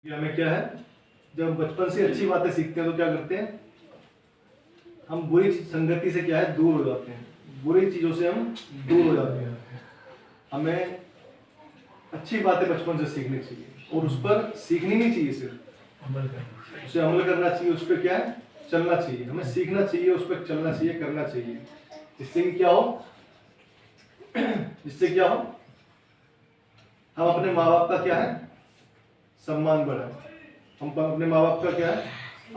कि हमें क्या है, जब बचपन से अच्छी बातें सीखते हैं तो क्या करते हैं, हम बुरी संगति से क्या है दूर हो जाते हैं, बुरी चीजों से हम दूर हो जाते हैं। हमें अच्छी बातें बचपन से सीखनी चाहिए और उस पर सीखनी नहीं चाहिए, सिर्फ उसे अमल करना चाहिए, उस पर क्या है चलना चाहिए। हमें सीखना चाहिए, उस पर चलना चाहिए, करना चाहिए, जिससे कि क्या हो, जिससे क्या हो, हम अपने माँ बाप का क्या है सम्मान बढ़ाएं, हम अपने माँ बाप का क्या है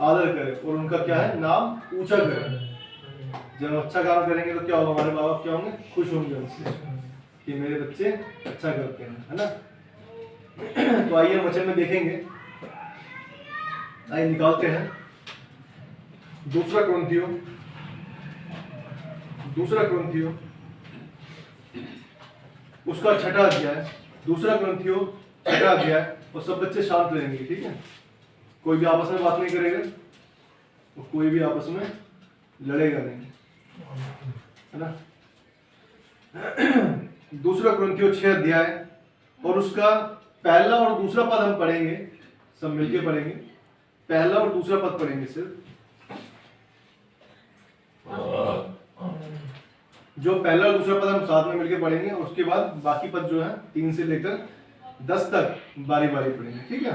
आदर करें और उनका क्या है नाम ऊंचा करें। जब हम अच्छा काम करेंगे तो क्या होगा, हमारे माँ बाप क्या होंगे, खुश होंगे उनसे कि मेरे बच्चे अच्छा करते हैं, है ना। तो आइए हम वचन में देखेंगे, आइए निकालते हैं दूसरा क्रंथियो उसका छठा अध्याय, दूसरा क्रंथियो छठा अध्याय। और सब बच्चे शांत रहेंगे, ठीक है, कोई भी आपस में बात नहीं करेगा और कोई भी आपस में लड़ेगा नहीं, है ना। दूसरा क्रंथियो 6 अध्याय और उसका पहला और दूसरा पद हम पढ़ेंगे, सब मिलके पढ़ेंगे, पहला और दूसरा पद पढ़ेंगे सिर्फ। जो पहला और दूसरा पद हम साथ में मिलके पढ़ेंगे, उसके बाद बाकी पद जो है 3 से लेकर 10 तक बारी बारी पढ़ेंगे, ठीक है।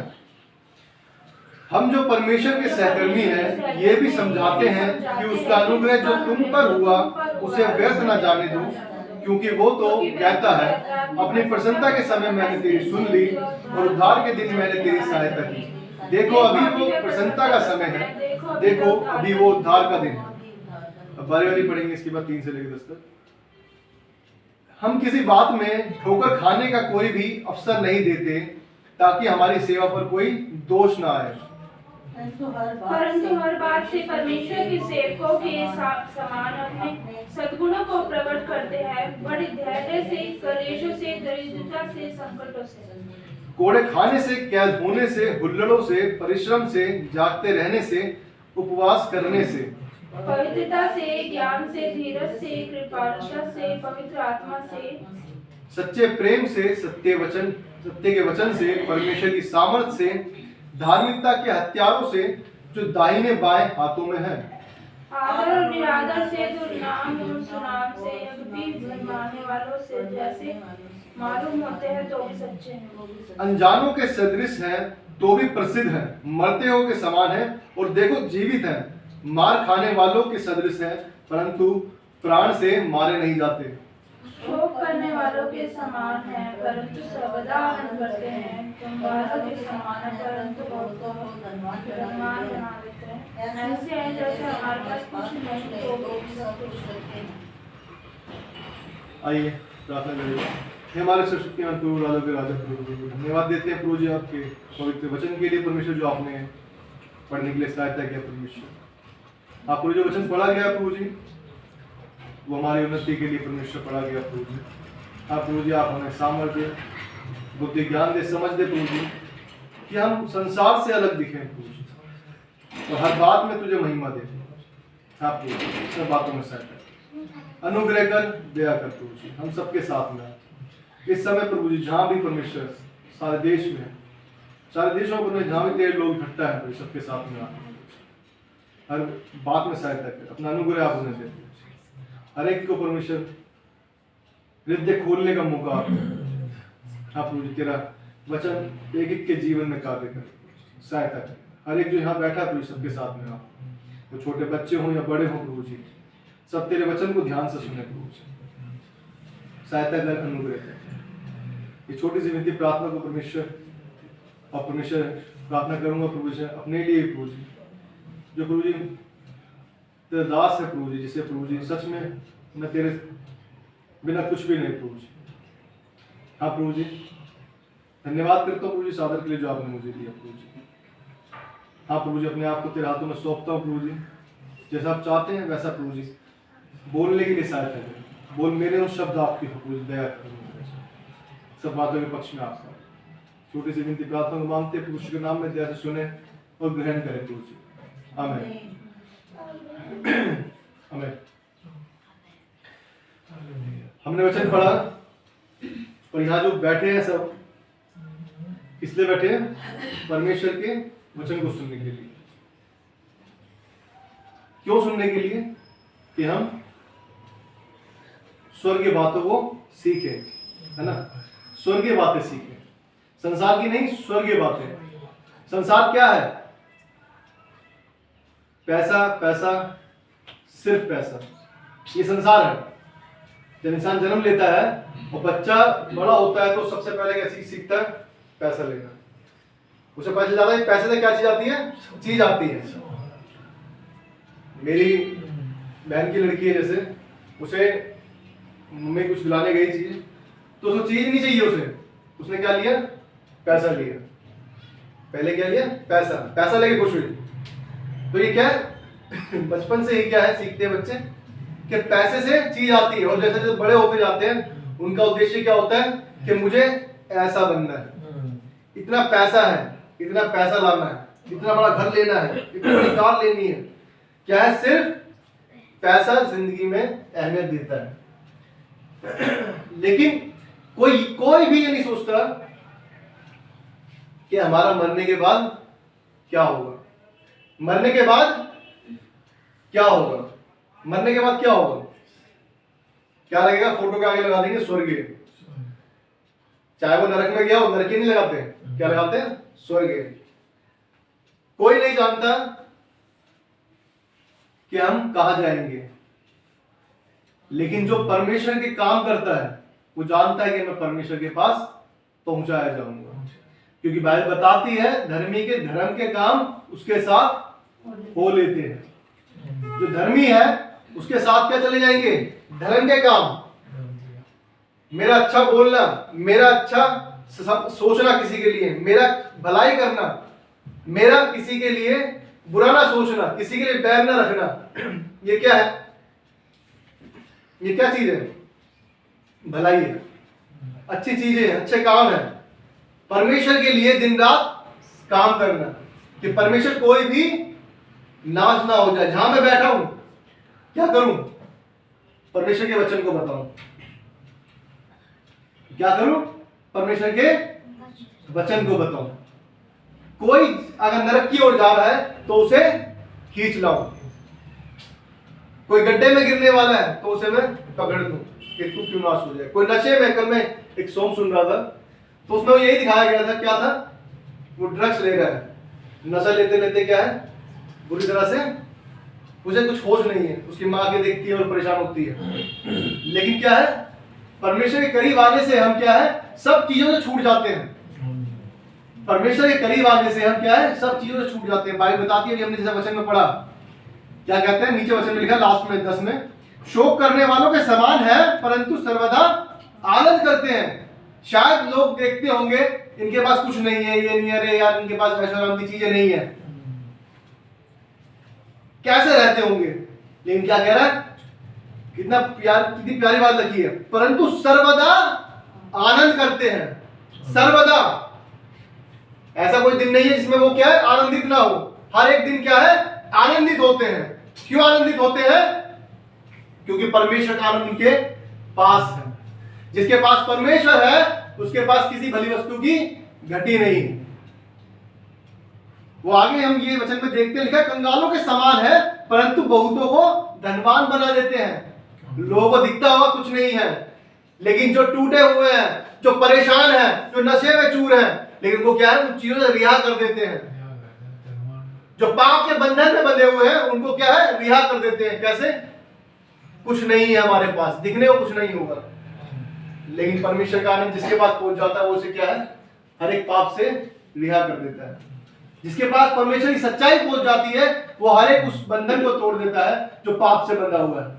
हम जो परमेश्वर के सहकर्मी हैं ये भी समझाते हैं कि उसका अनुग्रह जो तुम पर हुआ उसे व्यर्थ न जाने दो, क्योंकि वो तो कहता है अपनी प्रसन्नता के समय मैंने तेरी सुन ली और उद्धार के दिन मैंने तेरी सहायता की। देखो अभी वो प्रसन्नता का समय है, देखो अभी वो उद्धार का दिन है। अब बारी बारी पढ़ेंगे, इसके बाद 3 से लेकर 10 तक। हम किसी बात में ठोकर खाने का कोई भी अवसर नहीं देते ताकि हमारी सेवा पर कोई दोष ना आए, परंतु हर बात से परमेश्वर के सेवकों के समान अपने सद्गुणों को प्रकट करते हैं, बड़े धैर्य से, कलेशों से, दरिद्रता से, संकटों से, कोड़े खाने से, कैद होने से, हुल्लड़ों से, परिश्रम से, जागते रहने से, उपवास करने से, पवित्रता से, ज्ञान से, धीरज से, कृपालुता से, पवित्र आत्मा से, सच्चे प्रेम से, सत्य के वचन से, परमेश्वर की सामर्थ से, धार्मिकता के हथियारों से जो दाहिने बाएं हाथों में है, आदर और निरादर से, दुर्नाम और सुनाम से, अगबी मानने वालों से, जैसे मालूम होते हैं तो भी सच्चे हैं, अनजानों के सदृश हैं तो भी प्रसिद्ध हैं, मरते हो के समान हैं और देखो जीवित हैं, मार खाने वालों के सदृश हैं परंतु प्राण से मारे नहीं जाते, शोक करने वालों के समान है परंतु सर्वदा आनंद करते हैं, कंगालों के समान है परंतु बहुतों को धनवान बना देते हैं, ऐसे हैं जैसे हमारे पास कुछ नहीं तो भी सब कुछ करते हैं। आइए प्रार्थना करेंगे। हे हमारे सर्वशक्तिमान प्रभु, राजा के राजा प्रभु, धन्यवाद देते हैं प्रभु जी आपके पवित्र वचन के लिए परमेश्वर, जो आपने पढ़ने के लिए सहायता किया परमेश्वर। आप जो वचन पढ़ा गया प्रभु जी वो हमारी उन्नति के लिए परमेश्वर पढ़ा गया प्रभु जी। आप प्रभु जी आप हमें सामर्थ्य, बुद्धि, ज्ञान दे, समझ दे प्रभु जी, कि हम संसार से अलग दिखें प्रभु जी और हर बात में तुझे महिमा दे। आप प्रभु जी सब बातों में सहायता, अनुग्रह कर, दया कर प्रभु जी, हम सबके साथ में इस समय प्रभु जी, जहाँ भी परमेश्वर सारे देश में, सारे देशों पर जहाँ भी तेरे लोग इकट्ठा है प्रभु, सबके साथ में आते हर बात में सहायता कर, अपना अनुग्रह आप उन्हें दे, हर एक को परमेश्वर हृदय खोलने का मौका आप प्रभु जी, तेरा वचन एक एक के जीवन में कार्य कर, सहायता कर, हर एक जो यहाँ बैठा प्रभु सबके साथ में आप, वो छोटे बच्चे हों या बड़े हों प्रभु जी, सब तेरे वचन को ध्यान से सुने प्रभु जी, सहायता कर, अनुग्रह कर। ये छोटी सी विनती प्रार्थना को परमेश्वर, और परमेश्वर प्रार्थना करूंगा प्रभु जी अपने लिए प्रभु जी, जो प्रभु जी तेरा दास है प्रभु जी, जिसे प्रभु जी सच में मैं तेरे बिना कुछ भी नहीं प्रभु जी। हाँ प्रभु जी, धन्यवाद करता हूँ प्रभु जी सादर के लिए जो आपने मुझे दिया प्रभु जी। हाँ प्रभु जी, अपने आप को तेरे हाथों में सौंपता हूँ प्रभु जी, जैसा आप चाहते हैं वैसा प्रभु जी बोलने के लिए सहायता करें, बोल मेरे उस शब्द आपके प्रभु जी, दया करें सब बातों के पक्ष में आपका। छोटी सी विनती प्रार्थना को मांगते प्रभु के नाम में दया से सुने और ग्रहण करें प्रभु जी, आमीन आमीन। हमने वचन पढ़ा और यहाँ जो बैठे हैं सब, इसलिए बैठे हैं परमेश्वर के वचन को सुनने के लिए। क्यों सुनने के लिए? कि हम स्वर्गीय बातों को सीखें, है ना? स्वर्गीय बातें सीखें, संसार की नहीं, स्वर्गीय बातें। संसार क्या है? पैसा, पैसा, सिर्फ पैसा, ये संसार है। जब इंसान जन्म लेता है और बच्चा बड़ा होता है तो सबसे पहले क्या सीखता है? पैसा लेना। उसे पता चल जाता है पैसे से क्या चीज आती है? चीज आती है। मेरी बहन की लड़की है, जैसे उसे मम्मी कुछ दिलाने गई चीज, तो उसको चीज नहीं चाहिए, उसने क्या लिया? पैसा लिया। पहले क्या लिया? पैसा। पैसा लेके खुश हुई। तो ये क्या है? बचपन से ही क्या है सीखते हैं बच्चे कि पैसे से चीज आती है, और जैसे जैसे बड़े होते जाते हैं उनका उद्देश्य क्या होता है कि मुझे ऐसा बनना है, इतना पैसा है, इतना पैसा लाना है, इतना बड़ा घर लेना है, इतनी बड़ी कार लेनी है। क्या है? सिर्फ पैसा जिंदगी में अहमियत देता है। लेकिन कोई भी ये नहीं सोचता कि हमारा मरने के बाद क्या होगा। मरने के बाद क्या होगा? मरने के बाद क्या होगा? क्या लगेगा? फोटो के आगे लगा देंगे स्वर्गीय। चाहे वो नरक में गया हो, नरक ही नहीं लगाते, क्या लगाते हैं? स्वर्गीय। कोई नहीं जानता कि हम कहां जाएंगे, लेकिन जो परमेश्वर के काम करता है वो जानता है कि मैं परमेश्वर के पास पहुंचाया जाऊंगा, क्योंकि बाइबल बताती है धर्मी के धर्म के काम उसके साथ हो लेते हैं। जो धर्मी है उसके साथ क्या चले जाएंगे? धर्म के काम। मेरा अच्छा बोलना, मेरा अच्छा सोचना किसी के लिए, मेरा भलाई करना, मेरा किसी के लिए बुरा ना सोचना, किसी के लिए बैर ना रखना, ये क्या है? ये क्या चीज है? भलाई है, अच्छी चीजें हैं, अच्छे काम है। परमेश्वर के लिए दिन रात काम करना, कि परमेश्वर कोई भी नाश ना हो जाए। जहां मैं बैठा हूं क्या करूं? परमेश्वर के वचन को बताऊं। क्या करूं? परमेश्वर के वचन को बताऊं। कोई अगर नरक की ओर जा रहा है तो उसे खींच लाऊं। कोई गड्ढे में गिरने वाला है तो उसे मैं पकड़ दूं कि तू क्यों नाश हो जाए। कोई नशे में, कल मैं एक सॉन्ग सुन रहा था तो उसमें यही दिखाया गया था। क्या था? वो ड्रग्स ले रहा है, नशा लेते लेते क्या है बुरी तरह से, उसे कुछ होश नहीं है, उसकी माँ के देखती है और परेशान होती है। लेकिन क्या है? परमेश्वर के करीब आने से हम क्या है? सब चीजों से छूट जाते हैं। परमेश्वर के करीब आने से हम क्या है? सब चीजों से छूट जाते हैं। बाइबल बताती है, हमने जैसे वचन में पढ़ा, क्या कहते हैं? नीचे वचन में लिखा लास्ट में 10 में, शोक करने वालों के समान है परंतु सर्वदा आनंद करते हैं। शायद लोग देखते होंगे इनके पास कुछ नहीं है, ये नहीं है, अरे यार इनके पास ऐशो की चीजें नहीं है, कैसे रहते होंगे। लेकिन क्या कह रहा है? कितनी प्यारी बात लिखी है, परंतु सर्वदा आनंद करते हैं। सर्वदा, ऐसा कोई दिन नहीं है जिसमें वो क्या है? आनंदित ना हो। हर एक दिन क्या है? आनंदित होते हैं। क्यों आनंदित होते हैं? क्योंकि परमेश्वर का आनंद उनके पास है। जिसके पास परमेश्वर है उसके पास किसी भली वस्तु की घटी नहीं। वो आगे हम ये वचन में देखते हैं, लिखा कंगालों के समान है परंतु बहुतों को धनवान बना देते हैं। लोगों को दिखता होगा कुछ नहीं है, लेकिन जो टूटे हुए हैं, जो परेशान हैं, जो नशे में चूर हैं, लेकिन वो क्या है? उन चीजों से रिहा कर देते हैं। जो पाप के बंधन में बंधे हुए हैं उनको क्या है? रिहा कर देते हैं। कैसे? कुछ नहीं है हमारे पास, दिखने को कुछ नहीं होगा, लेकिन परमेश्वर का आनंद जिसके पास पहुंच जाता है वो उसे क्या है? हर एक पाप से रिहा कर देता है। जिसके पास परमेश्वर की सच्चाई पहुंच जाती है वो हर एक उस बंधन को तोड़ देता है जो पाप से बंधा हुआ है।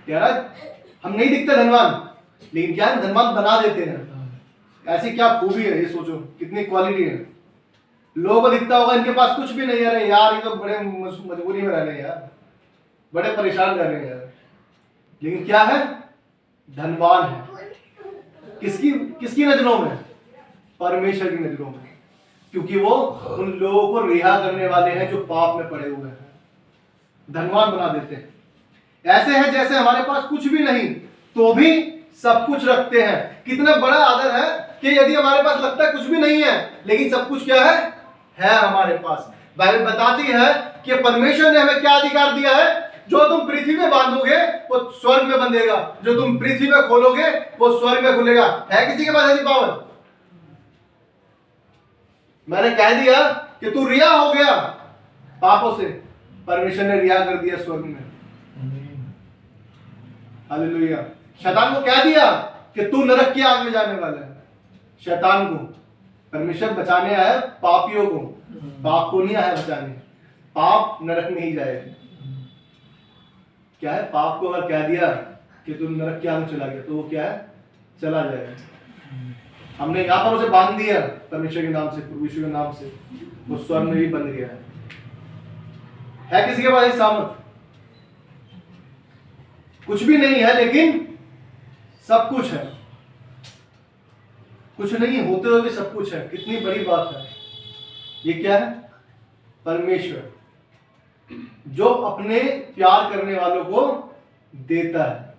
कह रहा है हम नहीं दिखते धनवान, लेकिन क्या है? धनवान बना देते हैं। ऐसी क्या खूबी है, ये सोचो कितनी क्वालिटी है। लोगों को दिखता होगा इनके पास कुछ भी नहीं है, अरे यार ये तो बड़े मजबूरी में रह रहे हैं यार, बड़े परेशान रह रहे हैं यार, लेकिन क्या है? धनवान है। किसकी नजरों में? परमेश्वर की नजरों में, क्योंकि वो उन लोगों को रिहा करने वाले हैं जो पाप में पड़े हुए हैं। धनवान बना देते हैं। ऐसे हैं जैसे हमारे पास कुछ भी नहीं तो भी सब कुछ रखते हैं। कितना बड़ा आदर है कि यदि हमारे पास लगता है कुछ भी नहीं है, लेकिन सब कुछ क्या है हमारे पास। बाइबल बताती है कि परमेश्वर ने हमें क्या अधिकार दिया है, जो तुम पृथ्वी में बांधोगे वो स्वर्ग में बंधेगा, जो तुम पृथ्वी में खोलोगे वो स्वर्ग में खुलेगा। है किसी के पास ऐसी पावर? मैंने कह दिया कि तू रिया हो गया पापों से, परमेश्वर ने रिया कर दिया स्वर्ग में। हालेलुया। शैतान को कह दिया कि तू नरक की आग में जाने वाला है। शैतान को परमेश्वर बचाने आया पापियों को, पाप को नहीं आया बचाने। पाप नरक में ही जाएगा। क्या है, पाप को अगर कह दिया कि तू नरक की आग में चला गया तो वो क्या है, चला जाएगा। हमने यहां पर उसे बांध दिया परमेश्वर के नाम से, परमेश्वर के नाम से, वो स्वर्ग में भी बंध गया है किसी के पास ऐसी सामर्थ? कुछ भी नहीं है लेकिन सब कुछ है। कुछ नहीं होते हुए भी सब कुछ है। कितनी बड़ी बात है। ये क्या है? परमेश्वर जो अपने प्यार करने वालों को देता है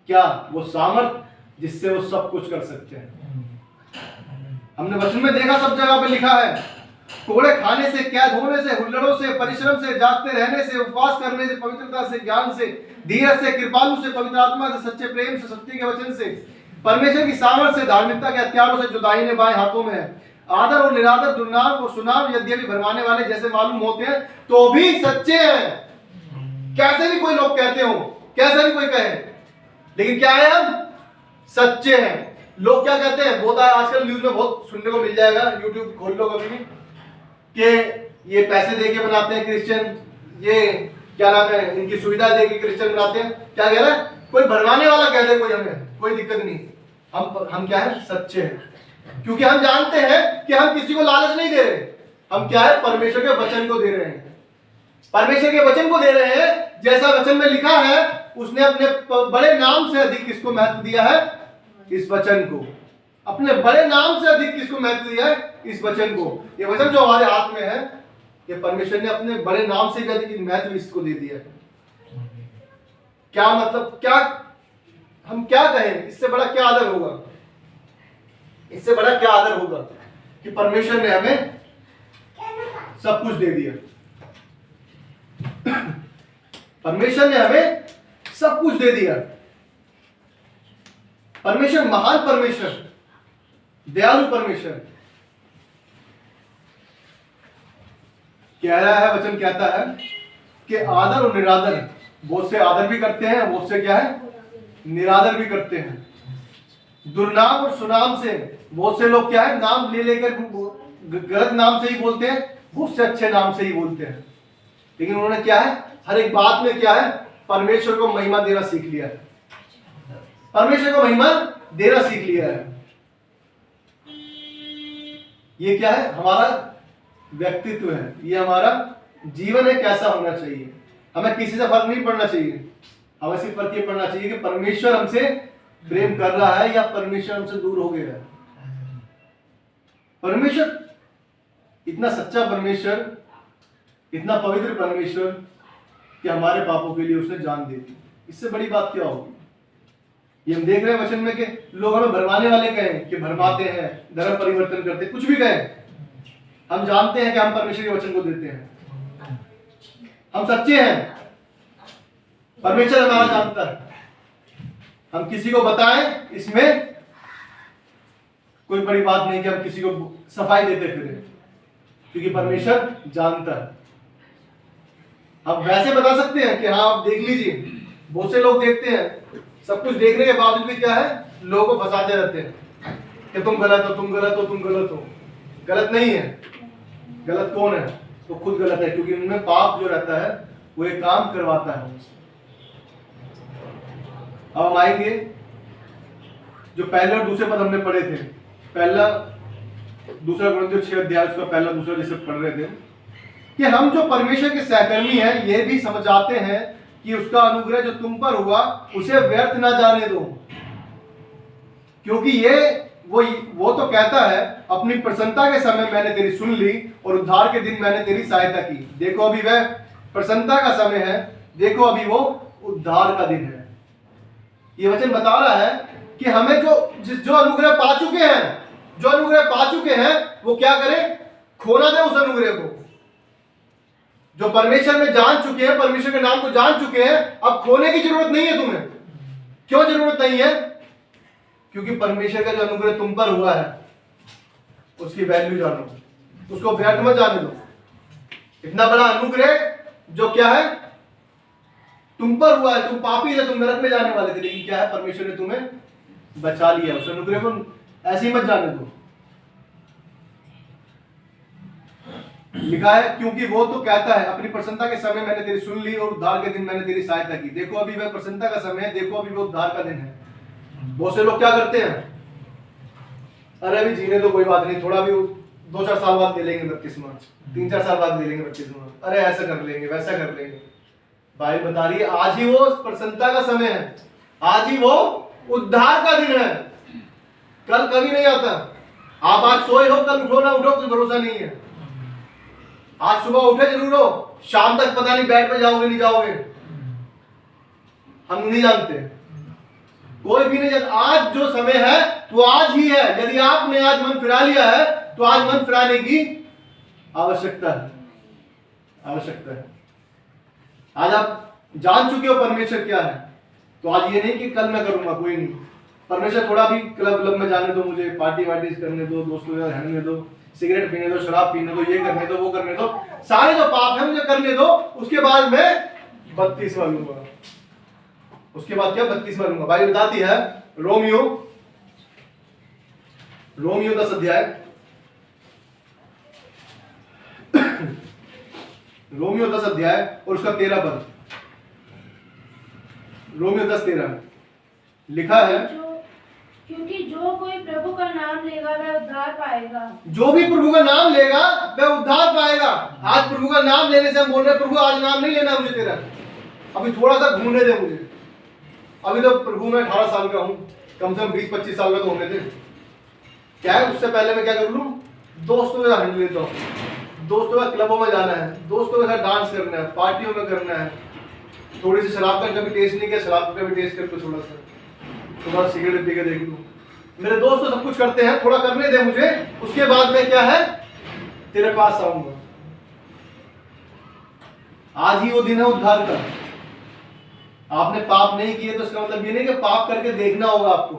क्या, वो सामर्थ जिससे वो सब कुछ कर सकते हैं। हमने वचन में देखा, सब जगह पे लिखा है, कोड़े खाने से, कैद होने से, हुल्लड़ों से, परिश्रम से, जागते रहने से, उपवास करने से, पवित्रता से, ज्ञान से, धीरज से, कृपालु से, पवित्र आत्मा से, सच्चे प्रेम से, सत्य के वचन से, परमेश्वर की सामर्थ से, धार्मिकता के हथियारों से जो दाहिने बाएं हाथों में है, आदर और निरादर, दुर्नाम और सुनाम यद्यपि भरमाने वाले जैसे मालूम होते हैं तो भी सच्चे हैं। कैसे भी कोई लोग कहते हो, कैसे भी कोई कहे, लेकिन क्या है, हम सच्चे हैं। लोग क्या कहते हैं, बहुत आजकल न्यूज में बहुत सुनने को मिल जाएगा, यूट्यूब खोल लो कभी भी, कि ये पैसे दे के बनाते हैं क्रिश्चियन, ये क्या नाम है, इनकी सुविधा दे के क्रिश्चियन बनाते हैं। क्या कह रहा है, कोई भरमाने वाला कह दे कोई, हमें कोई दिक्कत नहीं। हम क्या है, सच्चे हैं, क्योंकि हम जानते हैं कि हम किसी को लालच नहीं दे रहे। हम क्या है, परमेश्वर के वचन को दे रहे हैं। परमेश्वर के वचन को दे रहे हैं, जैसा वचन में लिखा है, उसने अपने बड़े नाम से अधिक किसको महत्व दिया है, इस वचन को। अपने बड़े नाम से अधिक किसको महत्व दिया है, इस वचन को। ये वचन जो हमारे हाथ में है, ये परमेश्वर ने अपने बड़े नाम से भी अधिक महत्व इसको दे दिया है। क्या मतलब, क्या हम क्या कहें, इससे बड़ा क्या आदर होगा, इससे बड़ा क्या आदर होगा कि परमेश्वर ने हमें सब कुछ दे दिया। परमेश्वर ने हमें सब कुछ दे दिया। परमेश्वर महान परमेश्वर, दयालु परमेश्वर कह रहा है, वचन कहता है कि आदर और निरादर, बहुत से आदर भी करते हैं, बहुत से क्या है, निरादर भी करते हैं। दुर्नाम और सुनाम से, बहुत से लोग क्या है, नाम ले लेकर गलत नाम से ही बोलते हैं, बहुत से अच्छे नाम से ही बोलते हैं, लेकिन उन्होंने क्या है, हर एक बात में क्या है, परमेश्वर को महिमा देना सीख लिया है। परमेश्वर को महिमा देना सीख लिया है। ये क्या है, हमारा व्यक्तित्व है, ये हमारा जीवन है, कैसा होना चाहिए। हमें किसी से फर्क नहीं पड़ना चाहिए, हमें सिर्फ फर्क ये पड़ना चाहिए कि परमेश्वर हमसे प्रेम कर रहा है या परमेश्वर हमसे दूर हो गया है। परमेश्वर इतना सच्चा परमेश्वर, इतना पवित्र परमेश्वर कि हमारे पापों के लिए उसने जान दे दी। इससे बड़ी बात क्या होगी। ये हम देख रहे हैं वचन में कि लोग हमें भरमाने वाले कहें कि भरमाते हैं, धर्म परिवर्तन करते, कुछ भी कहें, हम जानते हैं कि हम परमेश्वर के वचन को देते हैं, हम सच्चे हैं। परमेश्वर हमारा जानता है। हम किसी को बताएं, इसमें कोई बड़ी बात नहीं कि हम किसी को सफाई देते फिरे, क्योंकि परमेश्वर जानता है। हम वैसे बता सकते हैं कि हाँ आप देख लीजिए, बहुत से लोग देखते हैं, सब कुछ देखने के बावजूद भी क्या है, लोगों को फंसाते रहते हैं कि तुम गलत हो, तुम गलत हो, तुम गलत हो। गलत नहीं है। गलत कौन है, तो खुद गलत है, क्योंकि उनमें पाप जो रहता है वो एक काम करवाता है उनसे। अब हम आएंगे जो पहले और दूसरे पद हमने पढ़े थे, पहला दूसरा कुरिन्थियों 6 अध्याय उसका पहला दूसरा जैसे पढ़ रहे थे, कि हम जो परमेश्वर के सहकर्मी हैं ये भी समझ आते हैं कि उसका अनुग्रह जो तुम पर हुआ उसे व्यर्थ ना जाने दो, क्योंकि ये वो तो कहता है, अपनी प्रसन्नता के समय मैंने तेरी सुन ली और उद्धार के दिन मैंने तेरी सहायता की। देखो अभी वह प्रसन्नता का समय है, देखो अभी वो उद्धार का दिन है। ये वचन बता रहा है कि हमें जो अनुग्रह पा चुके हैं, जो अनुग्रह पा चुके हैं वो क्या करें? खोना दे उस अनुग्रह को। जो परमेश्वर में जान चुके हैं, परमेश्वर के नाम को जान चुके हैं, अब खोने की जरूरत नहीं है तुम्हें। क्यों जरूरत नहीं है? क्योंकि परमेश्वर का जो अनुग्रह तुम पर हुआ है उसकी वैल्यू जानो, उसको व्यर्थ मत जाने दो। इतना बड़ा अनुग्रह जो क्या है तुम पर हुआ है, तुम पापी थे, तुम नरक में जाने वाले थे, लेकिन क्या है, परमेश्वर ने तुम्हें बचा लिया। उस अनुग्रह को ऐसे ही मत जाने दो। लिखा है, क्योंकि वो तो कहता है, अपनी प्रसन्नता के समय मैंने तेरी सुन ली और उद्धार के दिन मैंने तेरी सहायता की। देखो अभी वह प्रसन्नता का समय है, देखो अभी वो उद्धार का दिन है। बहुत से लोग क्या करते हैं, अरे अभी जीने दो, कोई बात नहीं, थोड़ा भी 2-4 साल बाद ले लेंगे बपतिस्मा, 3-4 साल बाद ले लेंगे बपतिस्मा, अरे ऐसा कर लेंगे, वैसा कर लेंगे। बाइबल बता रही है आज ही वो प्रसन्नता का समय है, आज ही वो उद्धार का दिन है, कल कभी नहीं आता। आप आज सोए हो, कल उठो ना उठो कोई भरोसा नहीं है। आज सुबह उठे जरूर हो, शाम तक पता नहीं बेड पे जाओगे नहीं जाओगे, हम नहीं जानते, कोई भी नहीं जानता। आज जो समय है वो आज ही है। यदि आपने आज मन फिरा लिया है तो आज मन फिराने की आवश्यकता है, आवश्यकता है। आज आप जान चुके हो परमेश्वर क्या है, तो आज ये नहीं कि कल मैं करूंगा, कोई नहीं। परमेश्वर थोड़ा भी क्लब में जाने दो, मुझे पार्टी वार्टी करने दो, दोस्तों के साथ रहने दो, सिगरेट पीने दो, शराब पीने दो, ये करने दो, वो करने दो, सारे जो पाप है मुझे करने दो, उसके बाद मैं 32वां लूंगा। उसके बाद क्या 32वां लूंगा। बाइबल बताती है रोमियो 10 अध्याय, रोमियो 10 अध्याय और उसका 13 पद, रोमियो 10:13 लिखा है, क्योंकि जो कोई प्रभु का नाम लेगा वह उद्धार पाएगा। जो भी प्रभु का नाम लेगा वह उद्धार पाएगा। आज प्रभु का नाम लेने से हम बोल रहे हैं प्रभु आज नाम नहीं लेना मुझे तेरा, अभी थोड़ा सा घूमने दे मुझे, अभी तो प्रभु मैं 18 साल का हूँ, कम से कम 20-25 साल का तो होने दे। क्या है, उससे पहले मैं क्या कर लूँ, दोस्तों के साथ हंड लेता हूँ, दोस्तों का क्लबों में जाना है, दोस्तों के साथ डांस करना है, पार्टियों में करना है, थोड़ी सी शराब का कभी टेस्ट नहीं किया, शराब का भी टेस्ट करके थोड़ा सिगरेट पी के देख लूँ। मेरे दोस्त तो सब कुछ करते हैं, थोड़ा करने दे मुझे, उसके बाद में क्या है तेरे पास आऊंगा। आज ही वो दिन है उद्धार का। आपने पाप नहीं किए तो इसका मतलब ये नहीं कि पाप करके देखना होगा आपको,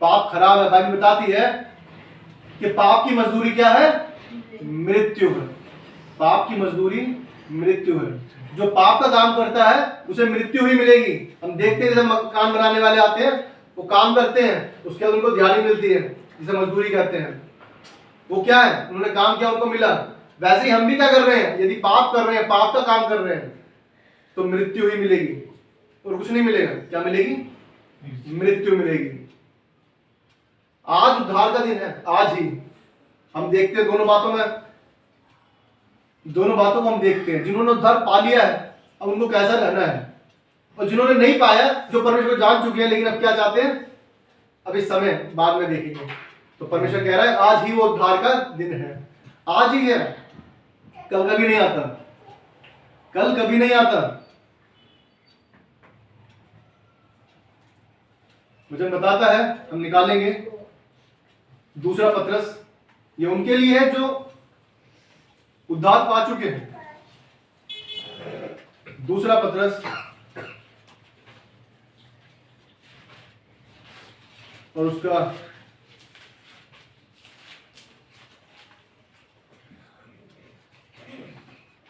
पाप खराब है। बाइबल बताती है कि पाप की मजदूरी क्या है, मृत्यु है। पाप की मजदूरी मृत्यु है। जो पाप का काम करता है उसे मृत्यु ही मिलेगी। हम देखते हैं जैसे मकान बनाने वाले आते हैं, वो काम करते हैं, उसके बाद उनको दिहाड़ी मिलती है, जिसे मजदूरी कहते हैं। वो क्या है, उन्होंने काम किया, उनको मिला। वैसे ही हम भी क्या कर रहे हैं, यदि पाप कर रहे हैं, पाप का काम कर रहे हैं, तो मृत्यु ही मिलेगी और कुछ नहीं मिलेगा। क्या मिलेगी, मृत्यु मिलेगी। आज उद्धार का दिन है, आज ही हम देखते हैं दोनों बातों को हम देखते हैं। जिन्होंने उद्धार पा लिया है अब उनको कैसा रहना है, और जिन्होंने नहीं पाया, जो परमेश्वर को जान चुके हैं लेकिन अब क्या चाहते हैं, अब इस समय बाद में देखेंगे। तो परमेश्वर कह रहा है आज ही वो उद्धार का दिन है, आज ही है, कल कभी नहीं आता, कल कभी नहीं आता। मुझे बताता है, हम निकालेंगे दूसरा पत्रस, ये उनके लिए है जो उद्धार पा चुके हैं। दूसरा पत्रस और उसका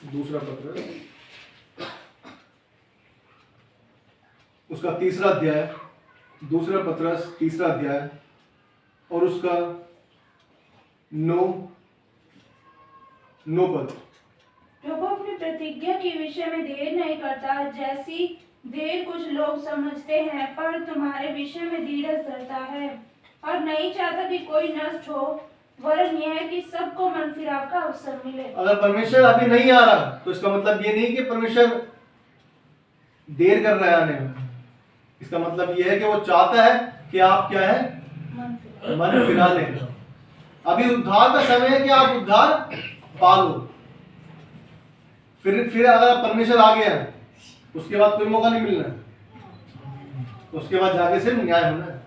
दूसरा पत्रस, उसका तीसरा अध्याय, दूसरा पत्रस तीसरा अध्याय और उसका 9 पद। प्रभु अपनी प्रतिज्ञा के विषय में देर नहीं करता, जैसी देर कुछ लोग समझते हैं, पर तुम्हारे विषय में धीरज धरता है और नहीं चाहता कि कोई नष्ट हो, वरन यह है कि सबको मन फिराव का अवसर मिले। अगर परमेश्वर अभी नहीं आ रहा तो इसका मतलब ये नहीं कि परमेश्वर देर कर रहा है आने में। इसका मतलब ये है कि वो चाहता है कि आप क्या है, मन फिरा लें। अभी उद्धार का समय है कि आप उद्धार पा लो। फिर अगर परमेश्वर आ गया उसके बाद कोई मौका नहीं मिलना, उसके बाद जाके सिर्फ न्याय होना है।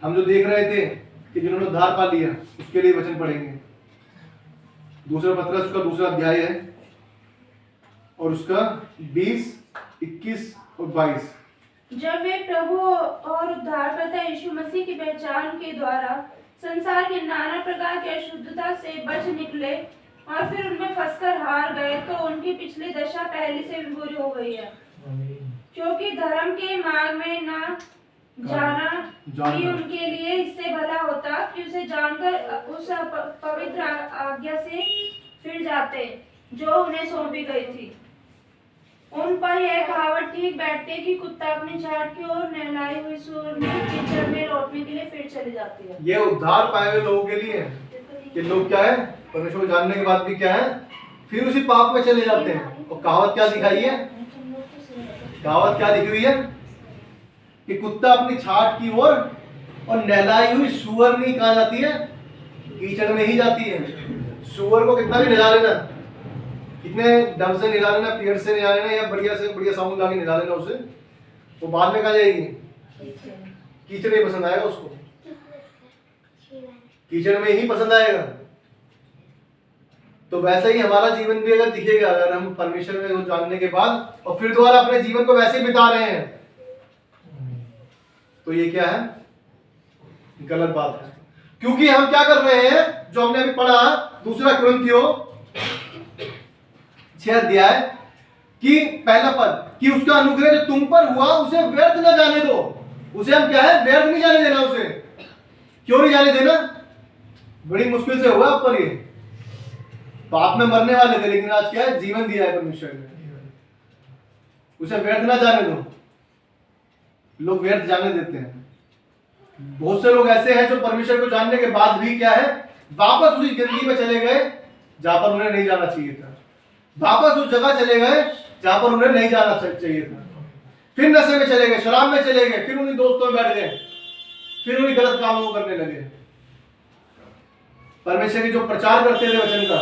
हम जो देख रहे थे कि जिन्होंने उद्धार पा लिया उसके लिए वचन पढ़ेंगे। दूसरा पत्रस का दूसरा अध्याय है और उसका 20, 21 और 22। जब वे प्रभु और उद्धारकर्ता यीशु मसीह की पहचान के द्वारा संसार के नाना प्रकार की अशुद्धता से बच निकले और फिर उनमें फंसकर हार गए, तो उनकी पिछली दशा पहले से भी बुरी हो गई है। क्योंकि धर्म के मार्ग में न जाना ही उनके लिए इससे भला होता कि उसे जानकर उस पवित्र आज्ञा से फिर जाते जो उन्हें सौंपी गई थी। उन पर यह कहावत ठीक बैठती कि कुत्ता अपनी छाट की ओर नहलाई हुई सूअर में कीचड़ में लौटने के लिए फिर चली जाती है। ये उद्धार पाए हुए लोगों के लिए कि लोग क्या है, परमेश्वर को जानने के बाद भी क्या है, फिर उसी पाप में चले जाते हैं। और कहावत क्या दिखाई है, कहावत क्या लिखी हुई है कि कुत्ता अपनी छाट की ओर और नहलाई हुई सूअर नहीं कहा जाती है, कीचड़ में ही जाती है। सूअर को कितना भी नहला लेना, कितने ढंग से नहला लेना, पेड़ से नहला लेना या बढ़िया से बढ़िया साबुन ला के नहला लेना उसे, वो बाद में कहाँ जाएगी, कीचड़ नहीं पसंद आएगा उसको, कीचड़ में ही पसंद आएगा। तो वैसा ही हमारा जीवन भी अगर दिखेगा, अगर हम परमेश्वर को जानने के बाद और फिर दोबारा अपने जीवन को वैसे बिता रहे हैं, तो ये क्या है, गलत बात है। क्योंकि हम क्या कर रहे हैं, जो हमने अभी पढ़ा दूसरा कुरिन्थियों 6 अध्याय कि पहला पद कि उसका अनुग्रह जो तुम पर हुआ उसे व्यर्थ न जाने दो। उसे हम क्या है, व्यर्थ नहीं जाने देना। उसे क्यों नहीं जाने देना, बड़ी मुश्किल से हुआ आप पर, ये पाप में मरने वाले थे लेकिन आज क्या है, जीवन दिया है परमेश्वर ने, उसे व्यर्थ ना जाने दो। लोग व्यर्थ जाने देते हैं। बहुत से लोग ऐसे हैं जो परमेश्वर को जानने के बाद भी क्या है, वापस उसी गंदगी में चले गए जहां पर उन्हें नहीं जाना चाहिए था, वापस उस जगह चले गए जहां पर उन्हें नहीं जाना चाहिए था। फिर नशे में चले गए, शराब में चले गए, फिर उन्हीं दोस्तों में बैठ गए, फिर उन्हीं गलत कामों को करने लगे। परमेश्वर की जो प्रचार करते थे वचन का,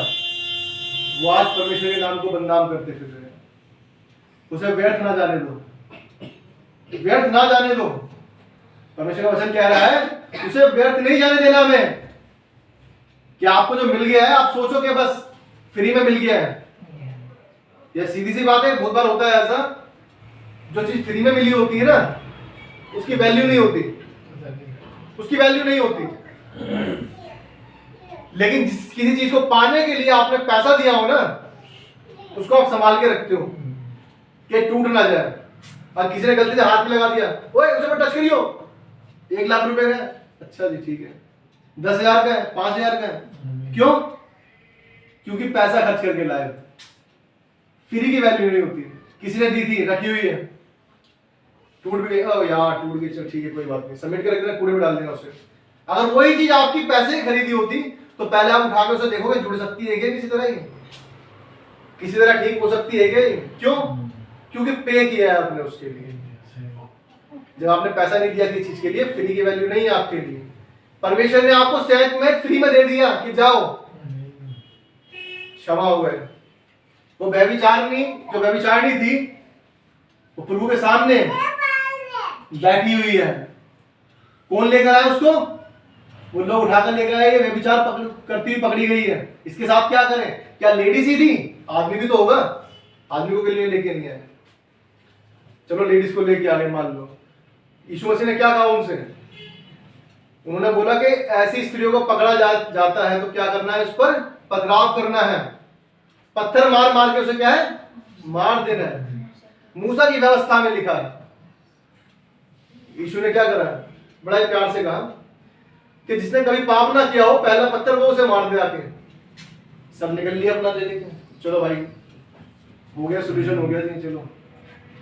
वो आज परमेश्वर के नाम को बदनाम करते फिर रहे। उसे व्यर्थ ना जाने दो, व्यर्थ ना जाने दो। परमेश्वर का वचन कह रहा है उसे व्यर्थ नहीं जाने देना हमें। कि आपको जो मिल गया है आप सोचो कि बस फ्री में मिल गया है। यह सीधी सी बात है, बहुत बार होता है ऐसा, जो चीज फ्री में मिली होती है ना उसकी वैल्यू नहीं होती, उसकी वैल्यू नहीं होती। लेकिन किसी चीज को पाने के लिए आपने पैसा दिया हो ना, उसको आप संभाल के रखते हो कि टूट ना जाए। और किसी ने गलती से हाथ में लगा दिया, ओए उसे मत टच करियो, 1 लाख रुपए का, अच्छा जी ठीक है, 10,000 का है, 5,000 का है, क्यों? क्योंकि पैसा खर्च करके लाए। फ्री की वैल्यू नहीं होती। किसी ने दी थी, रखी हुई है, टूट भी गई, ओ यार टूट गई, चल ठीक है कोई बात नहीं, समेट के रख देना, कूड़े में डाल देना उसे। अगर वही चीज आपकी पैसे की खरीदी होती तो पहले आप उठा के उसे देखोगे जुड़ सकती है क्या किसी तरह ही, किसी तरह ठीक हो सकती है क्या? क्यों? क्योंकि पे किया है आपने उसके लिए। जब आपने पैसा नहीं दिया किसी चीज के लिए, फ्री की वैल्यू नहीं है आपके लिए। परमेश्वर ने आपको सेहत में फ्री में दे दिया कि जाओ, क्षमा हो गए। वो व्यभिचारिणी, जो व्यभिचारिणी थी, वो प्रभु के सामने बैठी हुई है। कौन लेकर आया उसको? वो लोग उठाकर लेकर आए, ये व्यभिचार करती हुई पकड़ी गई है। इसके साथ क्या करें? क्या लेडीज ही थी? आदमी भी तो होगा, आदमी को के लिए लेके नहीं आए। चलो लेडीज को लेके आ गए मान लो। यीशु मसीह ने क्या कहा उनसे? उन्होंने बोला कि ऐसी स्त्रियों को पकड़ा जाता है तो क्या करना है, उस पर पथराव करना है, पत्थर मार मार के उसे क्या है, मार देना है। मूसा की व्यवस्था में लिखा है। यीशु ने क्या करा, बड़ा ही प्यार से कहा कि जिसने कभी पाप ना किया हो पहला पत्थर वो उसे मार दे आके। सब निकल लिया अपना दे लेके, चलो भाई हो गया, सोल्यूशन हो गया जी, चलो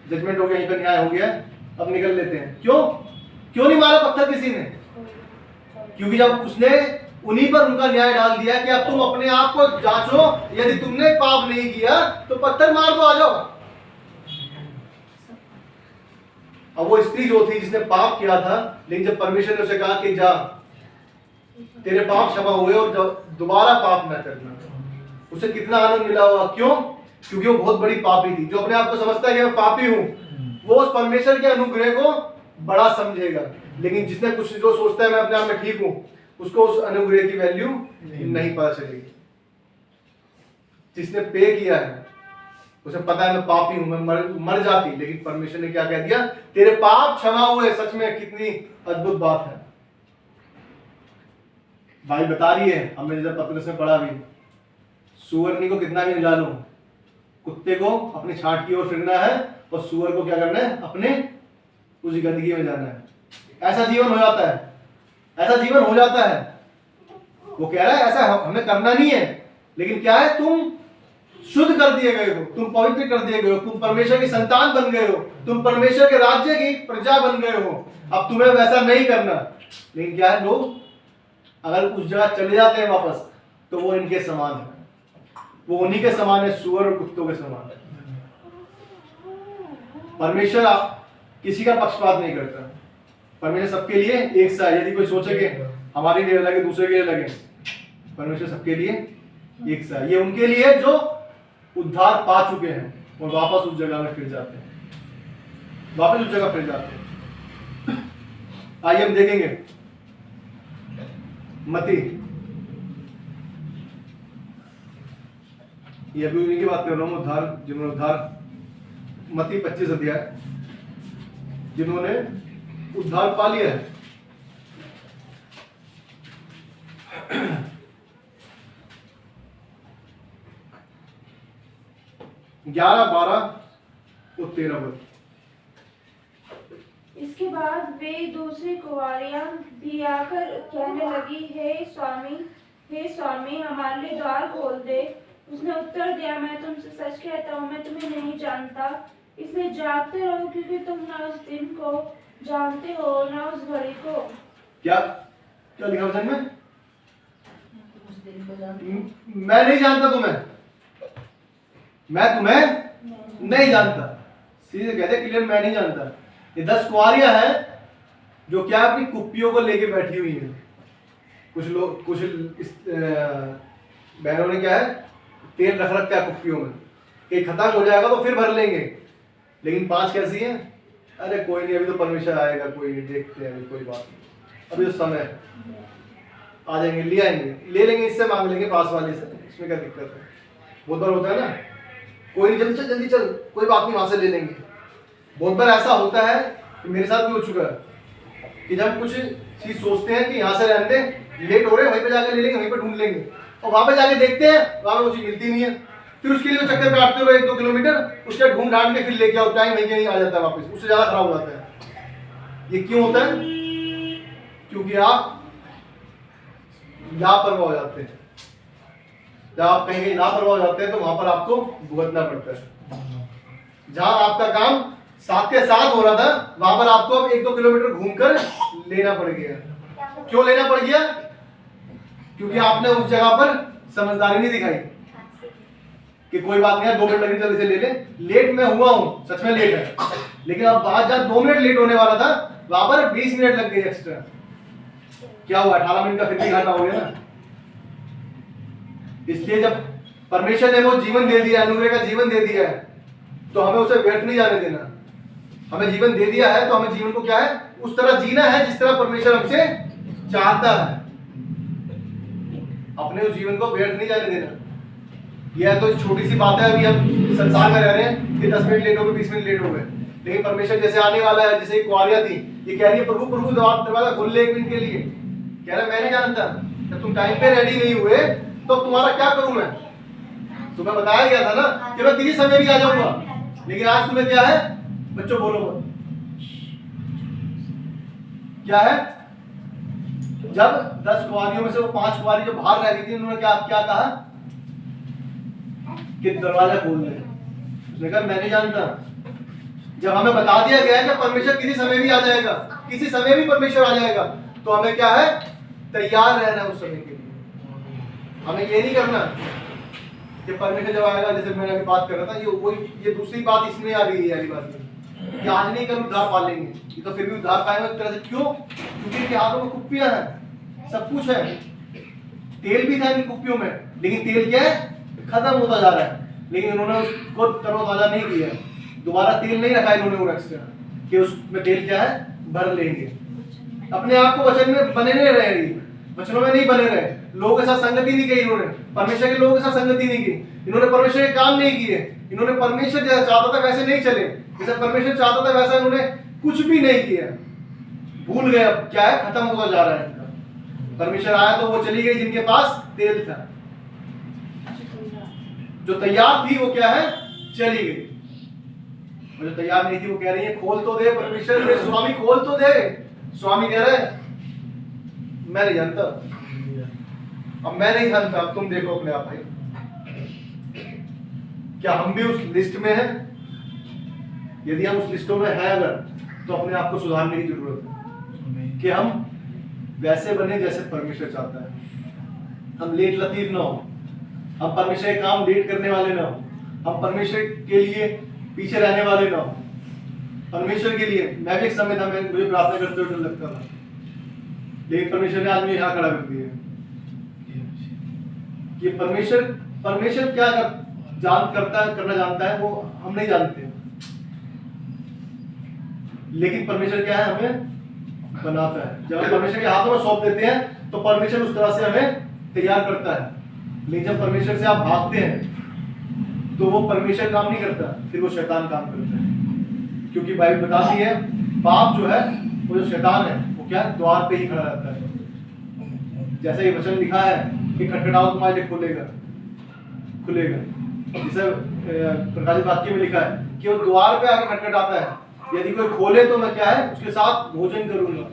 जजमेंट हो गया, यहीं पर न्याय हो गया, अब निकल लेते हैं। क्यों नहीं मारा पत्थर किसी ने? क्योंकि जब उसने उन्हीं पर उनका न्याय डाल दिया कि अब तुम अपने आप को जांचो, यदि तुमने पाप नहीं किया तो पत्थर मार दो, आ जाओ। अब वो स्त्री जो थी जिसने पाप किया था, लेकिन जब परमेश्वर ने उसे कहा कि जा तेरे पाप क्षमा हुए और दोबारा पाप न करना, उसे कितना आनंद मिला होगा। क्यों? क्योंकि वो बहुत बड़ी पापी थी। जो अपने आप को समझता है कि मैं पापी हूं, वो उस परमेश्वर के अनुग्रह को बड़ा समझेगा। लेकिन जिसने कुछ जो सोचता है मैं अपने आप में ठीक हूं, उसको उस अनुग्रह की वैल्यू नहीं पता चलेगी। जिसने पे किया है उसे पता है मैं पापी हूं, मैं मर जाती, लेकिन परमेश्वर ने क्या कह दिया, तेरे पाप क्षमा हुए। सच में कितनी अद्भुत बात है। भाई बता रही है, हमने जब पत्रस में पढ़ा भी, सुअरनी को कितना भी निकालो, कुत्ते को अपनी छांट की ओर फिरना है और सुअर को क्या करना है, अपने उस गंदगी में जाना है। ऐसा जीवन हो जाता है, ऐसा जीवन हो जाता है। वो कह रहा है ऐसा हमें करना नहीं है, लेकिन क्या है, तुम शुद्ध कर दिए गए हो, तुम पवित्र कर दिए गए हो, तुम परमेश्वर की संतान बन गए हो, तुम परमेश्वर के राज्य की प्रजा बन गए हो। अब तुम्हें वैसा नहीं करना। लेकिन क्या है, लोग अगर उस जगह चले जाते हैं वापस, तो वो इनके समान है, वो उन्हीं के समान है, सुअर और कुत्तों के समान है। परमेश्वर किसी का पक्षपात नहीं करता। परमेश्वर सबके लिए एक सा है। यदि कोई सोचे कि हमारे लिए लगे, दूसरे के लिए लगे, परमेश्वर सबके लिए एक सा है। ये उनके लिए जो उद्धार पा चुके हैं और वापस उस जगह में फिर जाते हैं, वापस उस जगह फिर जाते हैं। आइए हम देखेंगे मती, ये अभी उन्हीं की बात कर रहा हूं, उद्धार जिन्होंने उद्धार, मती 25 अध्याय, जिन्होंने उद्धार पा लिया है। 11, 12 और 13 पद। इसके बाद वे दूसरी कुंवारियां भी आकर कहने लगी, हे स्वामी हमारे लिए द्वार खोल दे। उसने उत्तर दिया, मैं तुमसे सच कहता हूँ, मैं तुम्हें नहीं जानता। इसलिए जागते रहो, क्योंकि तुम न उस दिन को जानते हो न उस घड़ी को। क्या क्या लिखा वचन में? मैं नहीं जानता तुम्हें, मैं तुम्हें नहीं जानता। सीधे कहते क्लियर, मैं नहीं जानता। ये 10 कुंवारियां हैं जो क्या अपनी कुप्पियों को लेके बैठी हुई हैं। कुछ लोग, कुछ बहनों ने क्या है, तेल रख रखा है कुप्पियों में, एक खत्म हो जाएगा तो फिर भर लेंगे। लेकिन 5 कैसी हैं, अरे कोई नहीं, अभी तो परमेश्वर आएगा, कोई नहीं, देखते हैं, कोई बात नहीं, अभी तो समय है, आ जाएंगे, ले आएंगे, ले लेंगे, इससे मांग लेंगे पास वाले से, इसमें क्या दिक्कत है। बहुत बार होता है ना, कोई नहीं, जल्दी चल, कोई बात नहीं, वहां से ले लेंगे। बहुत बार ऐसा होता है कि मेरे साथ भी हो चुका है कि जब कुछ चीज सोचते हैं कि यहाँ से रहने दें, लेट हो रहे हैं, वहीं पे जाके ले लेंगे, वहीं पे ढूंढ लेंगे, और वहां पे जाके देखते हैं वहां पे वो चीज मिलती नहीं है। फिर उसके लिए चक्कर काटते हुए 1-2 किलोमीटर उसके ढूंढ ढांड के फिर लेके आओ, टाइम वहीं कहीं आ जाता है वापस, उससे ज्यादा खराब हो जाता है। ये क्यों होता है? क्योंकि आप लापरवाह हो जाते हैं। जब आप कहीं लापरवाह हो जाते हैं तो वहां पर आपको भुगतना पड़ता है। जहां आपका काम साथ के साथ हो रहा था, वहां पर आपको अब 1-2 किलोमीटर घूमकर लेना पड़ गया। क्यों लेना पड़ गया? क्योंकि आपने उस जगह पर समझदारी नहीं दिखाई कि कोई बात नहीं है, 2 मिनट लगे, जल्दी से ले ले। लेट मैं हुआ हूं, सच में लेट है, लेकिन अब वहां जहां 2 मिनट लेट होने वाला था, वहां पर 20 मिनट लग गए एक्स्ट्रा। क्या हुआ? 18 मिनट का फिर भी घाटा हो गया ना। इसलिए जब परमेश्वर ने वो जीवन दे दिया, अनुग्रह का जीवन दे दिया है, तो हमें उसे व्यर्थ नहीं जाने देना। हमें जीवन दे दिया है तो हमें जीवन को क्या है, उस तरह जीना है जिस तरह परमेश्वर हमसे चाहता है। अपने उस जीवन को व्यर्थ नहीं जाने देना। यह तो छोटी सी बात है, अभी हम संसार में रह रहे हैं कि 10 मिनट लेट हो गए, 20 मिनट लेट हो गए, लेकिन परमेश्वर जैसे आने वाला है, जैसे कुंवारियां थी, ये कह रही है प्रभु प्रभु दरवाजा खोल ले 1 मिनट के लिए। कह रहा मैं नहीं जानता, जब तुम टाइम पे रेडी नहीं हुए तो तुम्हारा क्या करूं मैं? तुम्हें बताया गया था ना कि मैं किसी समय भी आ जाऊंगा, लेकिन आज तुम्हें क्या है? बच्चों बोलो क्या है? जब 10 कुंवारियों में से वो 5 कुंवारी जो बाहर रह गई थी, उन्होंने क्या क्या कहा कि दरवाजा खोल दे। उसने कहा मैं नहीं जानता। जब हमें बता दिया गया है कि परमेश्वर किसी समय भी आ जाएगा, किसी समय भी परमेश्वर आ जाएगा, तो हमें क्या है? तैयार रहना उस समय के लिए। हमें ये नहीं करना कि परमेश्वर जब आएगा, जैसे मैंने अभी बात कर रहा था, ये दूसरी बात इसमें आ रही है यारी बात में कि आज नहीं कल उद्धार पा लेंगे। ये तो फिर भी उद्धार पाएंगे एक तरह से। क्यों? क्योंकि इनके हाथों में कुप्पियां हैं, सब कुछ है, तेल भी था इन कुप्पियों में, लेकिन तेल क्या है? खत्म होता जा रहा है। लेकिन उन्होंने उसको तरोताजा नहीं किया, दोबारा तेल नहीं रखा इन्होंने वो एक्स्ट्रा कि उसमें तेल क्या है? भर लेंगे। अपने आप को वचन में बने नहीं रहे, वचनों में नहीं बने रहे, लोगों के साथ संगति नहीं की इन्होंने, परमेश्वर के लोगों के साथ संगति नहीं की, इन्होंने परमेश्वर के काम नहीं किए, इन्होंने परमेश्वर जैसा चाहता था वैसे नहीं चले, जैसे परमेश्वर चाहता था वैसा इन्होंने कुछ भी नहीं किया, भूल गए। अब क्या है, खत्म होता जा रहा है इनका। परमेश्वर आया तो वो चली गई जिनके पास तेल था, जो तैयार थी वो क्या है, चली गई, और जो तैयार नहीं थी वो कह रही है खोल तो दे परमेश्वर, मेरे स्वामी खोल तो दे। स्वामी कह रहे मैं नहीं जानता, अब मैं नहीं जानता, अब तुम देखो अपने आप भाई। क्या हम भी उस लिस्ट में हैं? यदि हम उस लिस्टों में हैं अगर, तो अपने आप को सुधारने की जरूरत है कि हम वैसे बने जैसे परमेश्वर चाहता है। हम लेट लतीफ ना हो, हम परमेश्वर के काम लेट करने वाले ना हो, हम परमेश्वर के लिए पीछे रहने वाले ना हो। परमेश्वर के लिए मैं भी एक समय था, मैं मुझे प्रार्थना करते हुए डर लगता था, लेकिन परमेश्वर ने आज मुझे यहाँ खड़ा कर दिया कि परमेश्वर क्या करना जानता है वो हम नहीं जानते, लेकिन परमेश्वर क्या है, हमें बनाता है। जब हम परमेश्वर के हाथों में सौंप देते हैं तो परमेश्वर उस तरह से हमें तैयार करता है। लेकिन जब परमेश्वर से आप भागते हैं तो वो परमेश्वर काम नहीं करता, फिर वो शैतान काम करता है। क्योंकि बाइबल बताती है पाप जो है, वो जो शैतान है वो क्या है, द्वार पे ही खड़ा रहता है। जैसे ये वचन लिखा है कि खटखटाओ तुम्हारे लिए खुलेगा। जैसे प्रकाशित वाक्य में लिखा है कि वो द्वार पे आके खटखटाता है, यदि कोई खोले तो मैं क्या है, उसके साथ भोजन करूंगा।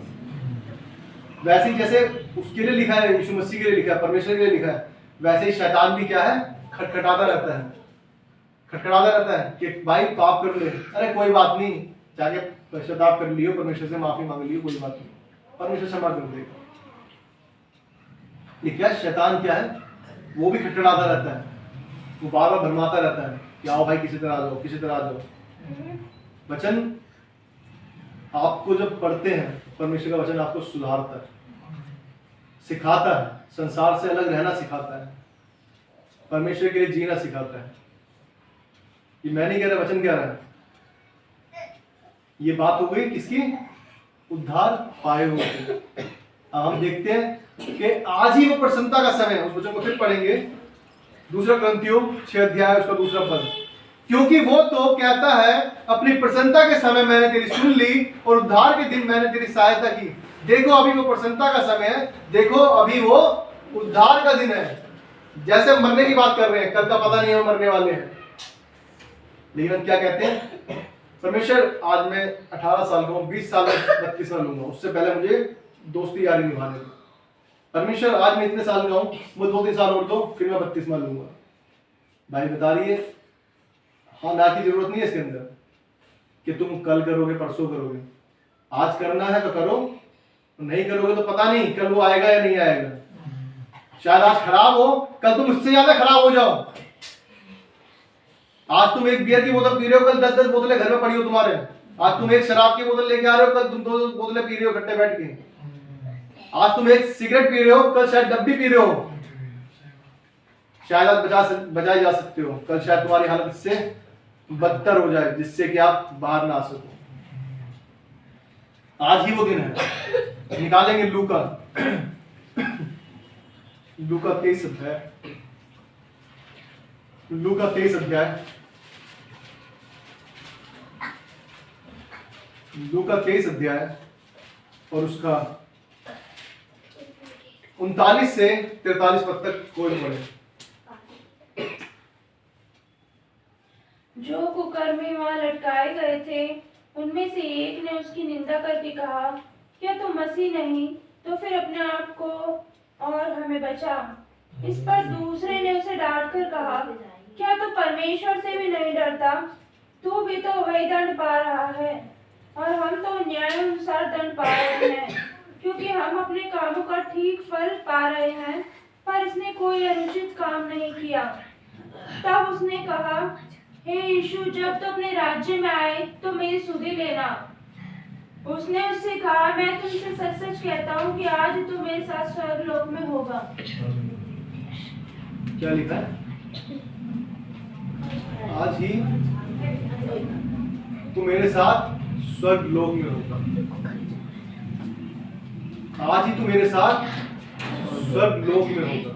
वैसे ही जैसे उसके लिए लिखा है, यीशु मसीह के लिए लिखा है, परमेश्वर के लिए लिखा है, वैसे ही शैतान भी क्या है, खटखटाता रहता है कि भाई पाप कर ले, अरे कोई बात नहीं, जाके पश्चाताप कर लियो, परमेश्वर से माफी मांग लियो, कोई बात नहीं, परमेश्वर क्षमा कर देगा। ये क्या शैतान क्या है, वो भी खटखटाता रहता है, वो बार बार भरमाता रहता है कि आओ भाई किसी तरह आ जाओ। वचन आपको जब पढ़ते हैं, परमेश्वर का वचन आपको सुधारता है, सिखाता है, संसार से अलग रहना सिखाता है, परमेश्वर के लिए जीना सिखाता है। ये मैं नहीं कह रहा, वचन कह रहा है। ये बात हो गई किसकी, उद्धार पाए हुए। अब हम देखते हैं कि आज ही वो प्रसन्नता का समय है। उस वचन को फिर पढ़ेंगे, 2 कुरिन्थियों 6 अध्याय उसका 2 पद। क्योंकि वो तो कहता है अपनी प्रसन्नता के समय मैंने तेरी सुन ली और उद्धार के दिन मैंने तेरी सहायता की। देखो अभी वो प्रसन्नता का समय है, देखो अभी वो उद्धार का दिन है। जैसे हम मरने की बात कर रहे हैं, कल का पता नहीं हम मरने वाले हैं, लेकिन हम क्या कहते हैं, परमेश्वर आज मैं 18 साल का हूँ, 20 साल 32 साल लूंगा, उससे पहले मुझे दोस्ती यारी निभाने दो। परमेश्वर आज मैं इतने साल का हूँ, वो 2-3 साल और दो, फिर मैं 32 में लूंगा। भाई बता रही है, हाँ ना की जरूरत नहीं है इसके अंदर कि तुम कल करोगे परसों करोगे। आज करना है तो करो, नहीं करोगे तो पता नहीं कल वो आएगा या नहीं आएगा। शायद आज खराब हो, कल तुम उससे ज्यादा खराब हो जाओ। आज तुम एक बियर की बोतल पी रहे हो, कल 10-10 बोतलें घर में पड़ी हो तुम्हारे। आज तुम एक शराब की बोतल लेके आ रहे हो, कल तुम 2 बोतलें पी रहे हो इकट्ठे बैठ के। आज तुम एक सिगरेट पी रहे हो, कल शायद डब्बी पी रहे हो। शायद आज बचाई जा सकते हो, कल शायद तुम्हारी हालत इससे बदतर हो जाए जिससे कि आप बाहर ना आ सको। आज ही वो दिन है। निकालेंगे लूका 23 अध्याय, लूका 23 अध्याय, लूका 23 अध्याय और उसका 39 से 43 पद तक कोई पढ़े। जो कुकर्मी वहां लटकाए गए थे, उनमें से एक ने उसकी निंदा करके कहा, क्या तुम मसीह नहीं तो फिर अपने आप को और हमें बचा। इस पर दूसरे ने उसे डांट कर कहा, क्या तू परमेश्वर से भी नहीं डरता, तू भी तो वही दंड पा रहा है और हम तो न्याय अनुसार दंड पा रहे हैं, क्योंकि हम अपने कामों का ठीक फल पा रहे हैं, पर इसने कोई अनुचित काम नहीं किया। तब उसने कहा, हे यीशु, जब तो अपने राज्य में आए तो मेरी सुधि लेना। उसने उससे कहा, मैं तुमसे सच सच कहता हूँ कि आज तू मेरे साथ स्वर्गलोक में होगा। क्या लिखा है? आज ही तू मेरे साथ स्वर्गलोक में होगा। आज ही तू मेरे साथ स्वर्ग लोक में होगा।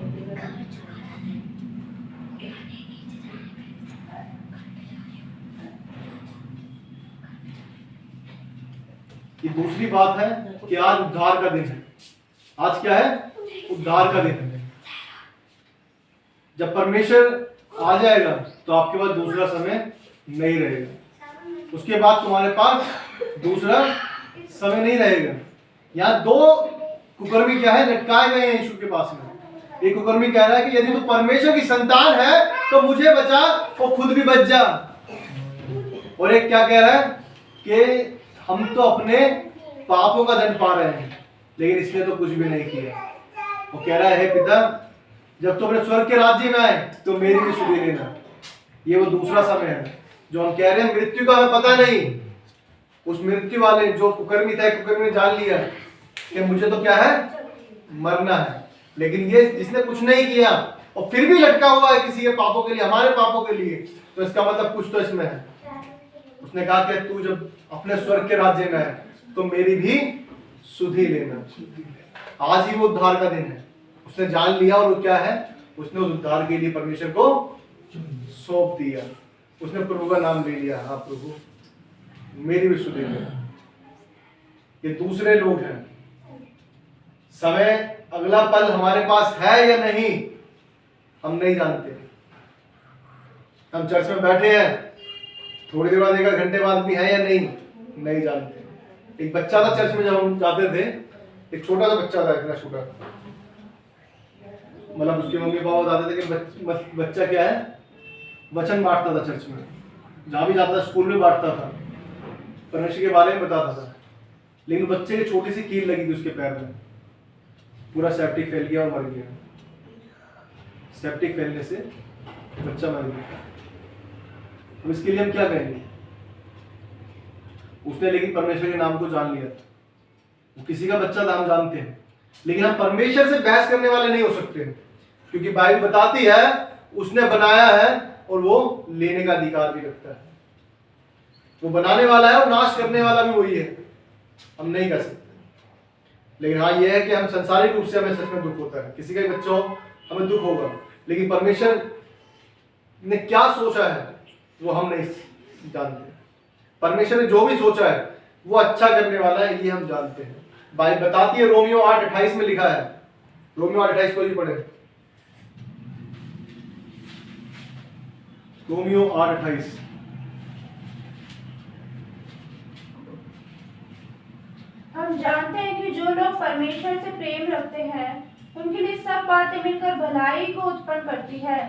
ये दूसरी बात है कि आज उद्धार का दिन है। आज क्या है? उद्धार का दिन है। जब परमेश्वर आ जाएगा तो आपके पास दूसरा समय नहीं रहेगा। उसके बाद तुम्हारे पास दूसरा समय नहीं रहेगा। यहाँ दो कुकर्मी क्या है? लटकाए गए हैं यीशु के पास में। एक कुकर्मी कह रहा है कि यदि तू परमेश्वर की संतान है तो मुझे बचा और खुद भी बच जा। और एक क्या कह रहा है कि हम तो अपने पापों का दंड पा रहे हैं, लेकिन इसने तो कुछ भी नहीं किया। वो कह रहा है, हे पिता, जब तुम अपने स्वर्ग के राज्य में आए तो मेरी भी सुधि लेना। ये वो दूसरा समय है जो हम कह रहे हैं मृत्यु का हमें पता नहीं। उस मृत्यु वाले जो कुकर्मी था, कुकर्मी ने जान लिया कि मुझे तो क्या है? मरना है। लेकिन ये जिसने कुछ नहीं किया और फिर भी लटका हुआ है किसी के पापों के लिए, हमारे पापों के लिए, तो इसका मतलब कुछ तो इसमें है। उसने कहा कि तू जब अपने स्वर्ग के राज्य में है तो मेरी भी सुधि लेना। आज ही वो उद्धार का दिन है। उसने जान लिया और वो क्या है? उसने उस उद्धार के लिए परमेश्वर को सौंप दिया। उसने प्रभु का नाम ले लिया, हाँ प्रभु मेरी भी सुधि लेना। ये दूसरे लोग हैं। समय अगला पल हमारे पास है या नहीं हम नहीं जानते। हम चर्च में बैठे हैं, थोड़ी देर बाद, एक घंटे बाद भी है या नहीं जानते। एक बच्चा था चर्च में, जब हम जाते थे, एक छोटा सा बच्चा था, इतना छोटा, मतलब उसके मम्मी पापा बताते थे कि बच्चा क्या है? वचन बांटता था चर्च में। जहां भी जाता था, स्कूल में बांटता था, परमेश्वर के बारे में बताता था। लेकिन बच्चे की छोटी सी कील लगी थी उसके पैर में, पूरा सेप्टिक फैल गया और मर गया। सेप्टिक फैलने से बच्चा मर गया। तो इसके लिए हम क्या कहेंगे? उसने लेकिन परमेश्वर के नाम को जान लिया था। वो किसी का बच्चा था, हम जानते हैं, लेकिन हम परमेश्वर से बहस करने वाले नहीं हो सकते, क्योंकि बाइबल बताती है उसने बनाया है और वो लेने का अधिकार भी रखता है। वो बनाने वाला है और नाश करने वाला भी वही है। हम नहीं कर सकते। लेकिन हाँ, यह है कि हम संसारिक रूप से हमें सच में दुख होता है। किसी का बच्चा हो हमें दुख होगा, लेकिन परमेश्वर ने क्या सोचा है वो हम नहीं जानते। परमेश्वर ने जो भी सोचा है वो अच्छा करने वाला है, ये हम जानते हैं। बाइबल बताती है, रोमियो 8:28 में लिखा है। रोमियो 8:28 को ही पढ़े। रोमियो 8:28। हम जानते हैं कि जो लोग परमेश्वर से प्रेम रखते हैं उनके लिए सब बातें मिलकर भलाई को उत्पन्न करती है,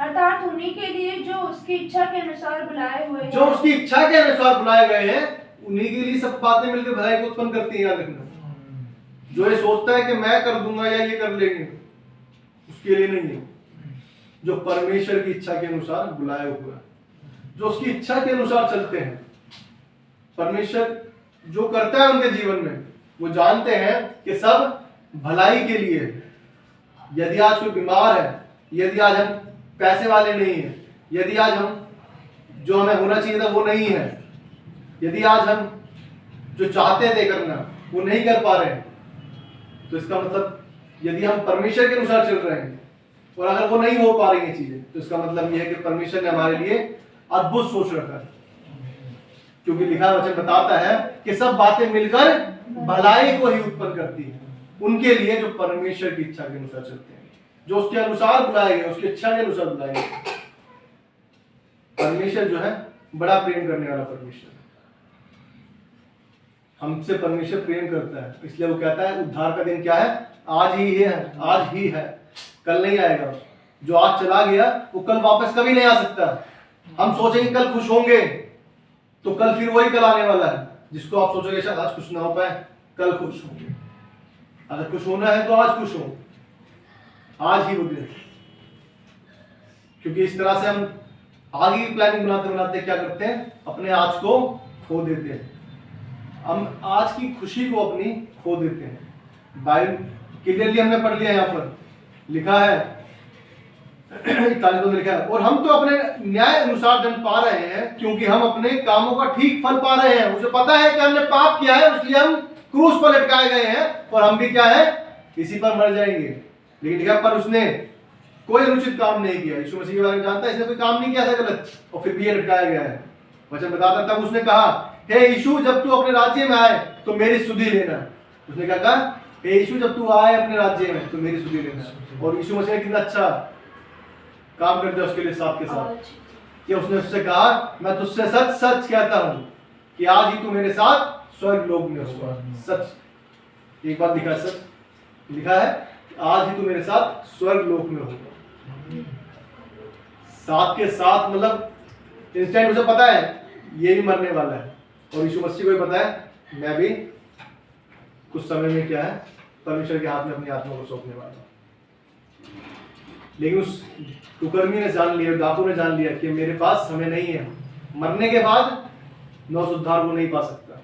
अर्थात उन्हीं के लिए जो उसकी इच्छा के अनुसार बुलाए हुए हैं। जो उसकी इच्छा के अनुसार बुलाए गए हैं उन्हीं के लिए सब बातें मिलकर भलाई को उत्पन्न करती हैं। याद रखना, जो ये सोचता है कि मैं कर दूंगा या ये कर लेंगे, उसके लिए नहीं है। जो परमेश्वर की इच्छा के अनुसार बुलाए हुए हैं, जो उसकी इच्छा के अनुसार चलते हैं, परमेश्वर जो करता है उनके जीवन में, वो जानते हैं कि सब भलाई के लिए है। यदि आज कोई बीमार है, यदि आज हम पैसे वाले नहीं है, यदि आज हम जो हमें होना चाहिए था वो नहीं है, यदि आज हम जो चाहते थे करना वो नहीं कर पा रहे हैं, तो इसका मतलब यदि हम परमेश्वर के अनुसार चल रहे हैं और अगर वो नहीं हो पा रही है चीजें, तो इसका मतलब यह है कि परमेश्वर ने हमारे लिए अद्भुत सोच रखा है। क्योंकि लिखा वचन बताता है कि सब बातें मिलकर भलाई को ही उत्पन्न करती है उनके लिए जो परमेश्वर की इच्छा के अनुसार चलते हैं, जो उसके अनुसार बुलाए गए, उसकी इच्छा के अनुसार बुलाए गए। परमेश्वर जो है बड़ा प्रेम करने वाला परमेश्वर है। हमसे परमेश्वर प्रेम करता है, इसलिए वो कहता है उद्धार का दिन क्या है? आज ही है, आज ही है, कल नहीं आएगा। जो आज चला गया वो कल वापस कभी नहीं आ सकता। हम सोचेंगे कल खुश होंगे, तो कल फिर वही कल आने वाला है जिसको आप सोचोगे शायद आज खुश ना हो पाए, कल खुश होंगे। अगर खुश होना है तो आज खुश हो, आज ही वो दिन। क्योंकि इस तरह से हम आगे की प्लानिंग बनाते बनाते क्या करते हैं? अपने आज को खो देते हैं। हम आज की खुशी को अपनी खो देते हैं। बाइबल क्लियरली हमने पढ़ लिया, यहाँ पर लिखा है 41 में लिखा है, और हम तो अपने न्याय अनुसार दंड पा रहे हैं क्योंकि हम अपने कामों का ठीक फल पा रहे हैं। उसे पता है कि हमने पाप किया है, इसलिए हम क्रूस पर लटकाए गए हैं और हम भी क्या है, इसी पर मर जाएंगे। लेकिन लिखा पर उसने कोई अनुचित काम नहीं किया। यीशु मसीह के बारे में जानता है, इसने कोई काम नहीं किया था गलत, और फिर भी ये लटकाया गया है। वचन बताता तब उसने कहा, हे यीशु जब तू अपने राज्य में आए तो मेरी सुधि लेना। उसने क्या कहा, हे यीशु जब तू आए अपने राज्य में तो मेरी सुधि लेना। और यीशु मसीह ने कितना अच्छा काम कर दिया उसके लिए साथ के साथ, कि उसने उससे कहा, मैं तुझसे सच सच कहता हूं कि आज ही तू मेरे साथ स्वर्ग लोक में होगा। सच, एक बात लिखा है, सच लिखा है, आज ही तू मेरे साथ स्वर्ग लोक में होगा। साथ के साथ मतलब इंस्टेंट उसे पता है ये भी मरने वाला है, और यीशु मसीह को भी पता है मैं भी कुछ समय में क्या है, परमेश्वर के हाथ में अपनी आत्मा को सौंपने वाला हूं। लेकिन उस कुकर्मी ने जान लिया, डाकू ने जान लिया कि मेरे पास समय नहीं है, मरने के बाद मैं उस उद्धार को नहीं पा सकता,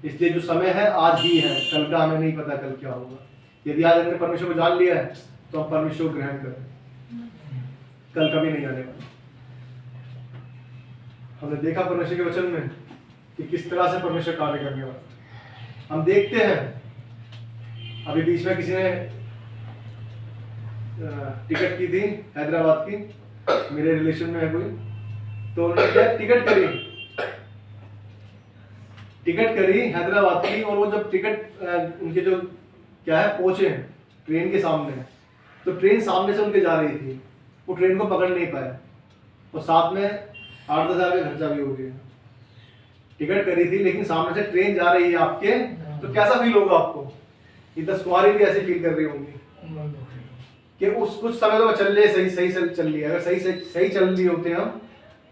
इसलिए जो समय है आज ही है, कल का हमें नहीं पता कल क्या होगा। यदि आज हमने परमेश्वर को जान लिया है तो हम परमेश्वर को ग्रहण करें, कल कभी नहीं आने वाला। हमने देखा परमेश्वर के वचन में कि किस तरह से परमेश्वर कार्य करने वाला। हम देखते हैं अभी बीच में किसी ने टिकट की थी हैदराबाद की, मेरे रिलेशन में है कोई, तो उन्होंने क्या टिकट करी हैदराबाद की, और वो जब टिकट उनके जो क्या है पहुंचे ट्रेन के सामने, तो ट्रेन सामने से उनके जा रही थी, वो ट्रेन को पकड़ नहीं पाया, और साथ में 8-10 हज़ार का खर्चा भी हो गया। टिकट करी थी लेकिन सामने से ट्रेन जा रही है आपके, तो कैसा फील होगा आपको? ये 10 कुमारी भी ऐसे फील कर रही होंगी कि उस कुछ समय तो चल रही, सही चल रही है। अगर सही चल रही होते हम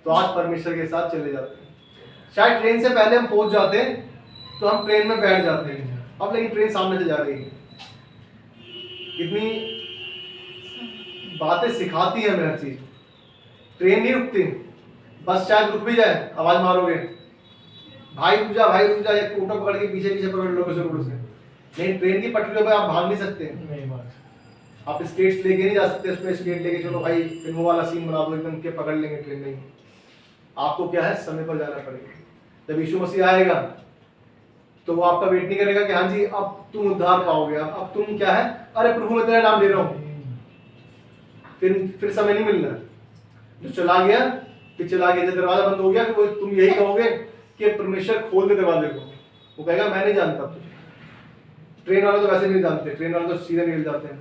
तो आज परमेश्वर के साथ चले जाते हैं। शायद ट्रेन से पहले हम पहुंच जाते तो हम ट्रेन में बैठ जाते हैं, अब लेकिन ट्रेन सामने से जा रही है। कितनी बातें सिखाती है हमें हर चीज। ट्रेन नहीं रुकती, बस शायद रुक भी जाए, आवाज मारोगे भाई रुक जा, या ऑटो पकड़ के पीछे पकड़ लो किसी रोड से। लेकिन ट्रेन की पटरियों पे आप भाग नहीं सकते, आप स्टेट्स लेके नहीं जा सकते, उसमें स्टेट लेके चलो भाई फिल्मों वाला सीन बना दो एकदम के पकड़ लेंगे ट्रेन। नहीं, आपको क्या है समय पर जाना पड़ेगा। जब यीशु मसीह आएगा तो वो आपका वेट नहीं करेगा कि हाँ जी अब तुम उद्धार पाओगे, अब तुम क्या है, अरे प्रभु मैं तेरा नाम ले रहा हूँ, फिर समय नहीं मिलना। जो चला गया फिर चला गया, जब दरवाजा बंद हो गया तो तुम यही कहोगे कि परमेश्वर खोल दे दरवाजे को, वो कहेगा मैं नहीं जानता तुझे। ट्रेन वाले तो वैसे नहीं जानते, ट्रेन वाले तो सीधे निकल जाते हैं,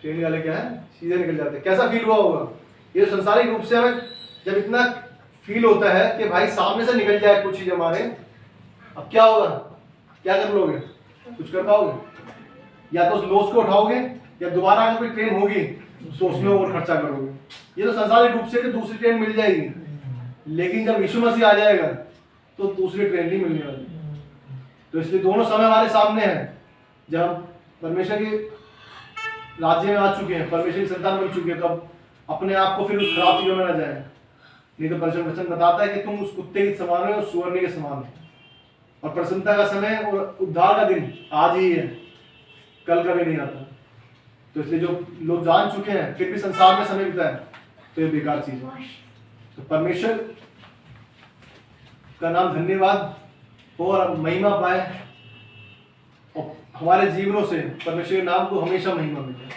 ट्रेन वाले क्या है सीधे निकल जाते हैं। कैसा फील हुआ होगा? ये संसारिक रूप से हमें जब इतना फील होता है कि भाई सामने से निकल जाए कुछ चीज हमारे, अब क्या होगा, क्या कर लोगे, कुछ कर पाओगे? या तो उस लॉस को उठाओगे, या दोबारा अगर कोई ट्रेन होगी तो उसमें और खर्चा करोगे। ये तो संसारिक रूप से कि दूसरी ट्रेन मिल जाएगी, लेकिन जब यीशु मसीह आ जाएगा तो दूसरी ट्रेन नहीं मिलने वाली। तो इसलिए दोनों समय हमारे सामने हैं। जब हम परमेश्वर के राज्य में आ चुके हैं, परमेश्वर की संतान बन चुके हैं, तो अब अपने आप को फिर उस खराब चीजों में न जाए। नहीं तो परमेश्वर वचन बताता है कि तुम उस कुत्ते के समान हो और सुअरनी के समान हो, और प्रसन्नता का समय और उद्धार का दिन आज ही है, कल का भी नहीं आता। तो इसलिए जो लोग जान चुके हैं फिर भी संसार में समय बिताए तो ये बेकार चीज है। तो परमेश्वर का नाम धन्यवाद हो और महिमा पाए, और हमारे जीवनों से परमेश्वर के नाम को हमेशा महिमा मिले।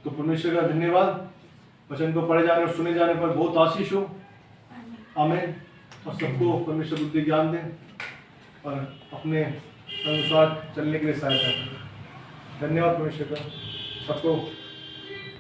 तो परमेश्वर का धन्यवाद, वचन को पढ़े जाने और सुने जाने पर बहुत आशीष हो। आमीन। और सबको परमेश्वर बुद्धि ज्ञान दे और अपने अनुसार चलने के लिए सहायता करें। धन्यवाद परमेश्वर का, सबको